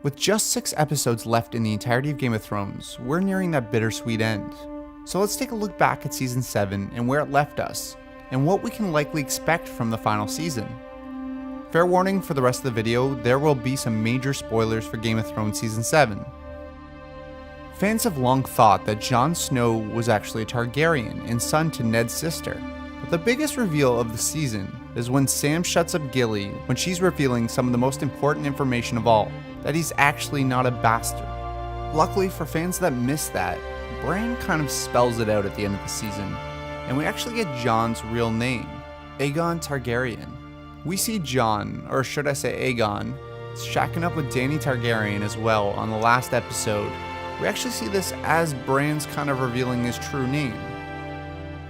With just 6 episodes left in the entirety of Game of Thrones, we're nearing that bittersweet end. So let's take a look back at Season 7 and where it left us, and what we can likely expect from the final season. Fair warning for the rest of the video, there will be some major spoilers for Game of Thrones Season 7. Fans have long thought that Jon Snow was actually a Targaryen and son to Ned's sister, but the biggest reveal of the season is when Sam shuts up Gilly when she's revealing some of the most important information of all, that he's actually not a bastard. Luckily for fans that missed that, Bran kind of spells it out at the end of the season, and we actually get Jon's real name, Aegon Targaryen. We see Jon, or should I say Aegon, shacking up with Dany Targaryen as well on the last episode. We actually see this as Bran's kind of revealing his true name.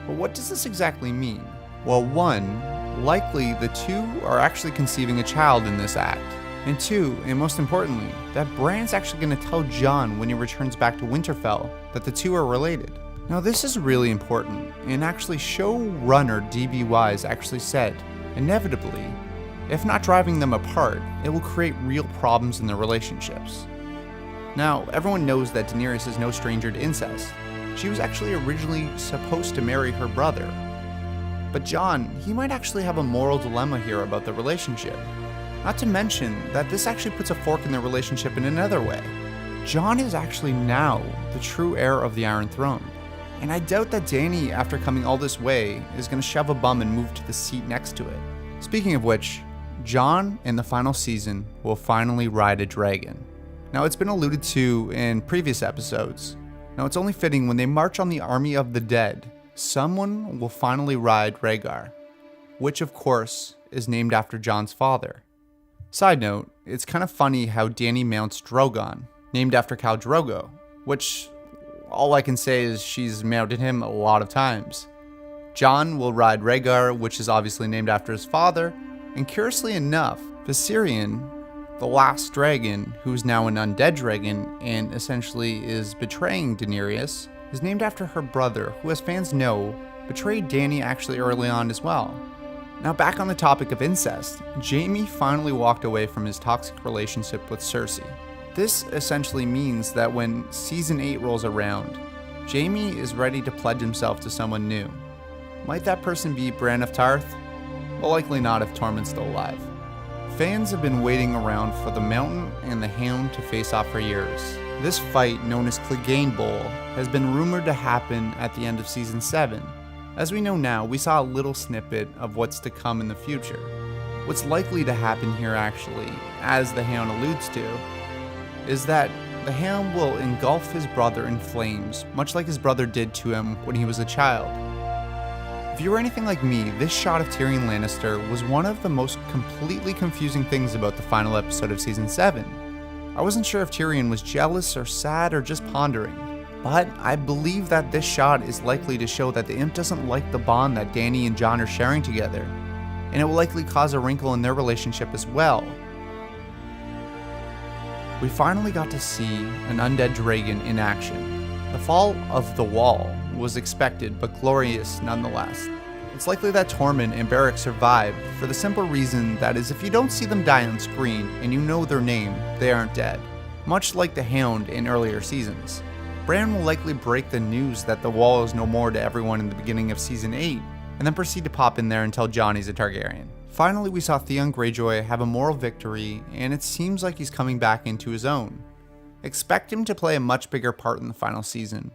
But what does this exactly mean? Well, 1, likely the two are actually conceiving a child in this act. And 2, and most importantly, that Bran's actually going to tell Jon when he returns back to Winterfell that the two are related. Now this is really important, and actually showrunner D.B. Weiss actually said, inevitably, if not driving them apart, it will create real problems in their relationships. Now, everyone knows that Daenerys is no stranger to incest. She was actually originally supposed to marry her brother. But Jon, he might actually have a moral dilemma here about the relationship. Not to mention that this actually puts a fork in their relationship in another way. Jon is actually now the true heir of the Iron Throne. And I doubt that Dany, after coming all this way, is going to shove a bum and move to the seat next to it. Speaking of which, Jon in the final season will finally ride a dragon. Now it's been alluded to in previous episodes. Now it's only fitting when they march on the army of the dead, someone will finally ride Rhaegar, which of course is named after Jon's father. Side note, it's kind of funny how Dany mounts Drogon, named after Khal Drogo, which all I can say is she's mounted him a lot of times. Jon will ride Rhaegar, which is obviously named after his father, and curiously enough, Viserion, the last dragon, who's now an undead dragon and essentially is betraying Daenerys, is named after her brother, who as fans know, betrayed Dany actually early on as well. Now back on the topic of incest, Jaime finally walked away from his toxic relationship with Cersei. This essentially means that when Season 8 rolls around, Jaime is ready to pledge himself to someone new. Might that person be Bran of Tarth? Well, likely not if Tormund's still alive. Fans have been waiting around for the Mountain and the Hound to face off for years. This fight, known as Clegane Bowl, has been rumored to happen at the end of Season 7. As we know now, we saw a little snippet of what's to come in the future. What's likely to happen here actually, as the Hound alludes to, is that the Hound will engulf his brother in flames, much like his brother did to him when he was a child. If you were anything like me, this shot of Tyrion Lannister was one of the most completely confusing things about the final episode of Season 7. I wasn't sure if Tyrion was jealous or sad or just pondering, but I believe that this shot is likely to show that the Imp doesn't like the bond that Dany and Jon are sharing together, and it will likely cause a wrinkle in their relationship as well. We finally got to see an undead dragon in action. The fall of the Wall was expected, but glorious nonetheless. It's likely that Tormund and Beric survived for the simple reason that is if you don't see them die on screen and you know their name, they aren't dead. Much like the Hound in earlier seasons. Bran will likely break the news that the Wall is no more to everyone in the beginning of Season 8, and then proceed to pop in there and tell Jon he's a Targaryen. Finally, we saw Theon Greyjoy have a moral victory, and it seems like he's coming back into his own. Expect him to play a much bigger part in the final season.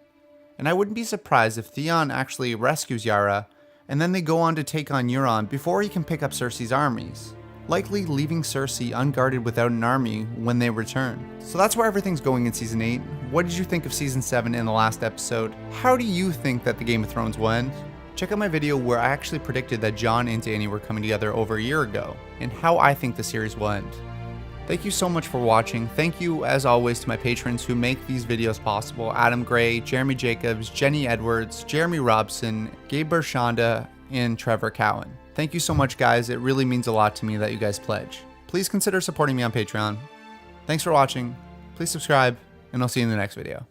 And I wouldn't be surprised if Theon actually rescues Yara, and then they go on to take on Euron before he can pick up Cersei's armies, likely leaving Cersei unguarded without an army when they return. So that's where everything's going in Season 8. What did you think of Season 7 in the last episode? How do you think that the Game of Thrones will end? Check out my video where I actually predicted that Jon and Dany were coming together over a year ago, and how I think the series will end. Thank you so much for watching. Thank you, as always, to my patrons who make these videos possible. Adam Gray, Jeremy Jacobs, Jenny Edwards, Jeremy Robson, Gabe Bershanda, and Trevor Cowan. Thank you so much, guys. It really means a lot to me that you guys pledge. Please consider supporting me on Patreon. Thanks for watching. Please subscribe, and I'll see you in the next video.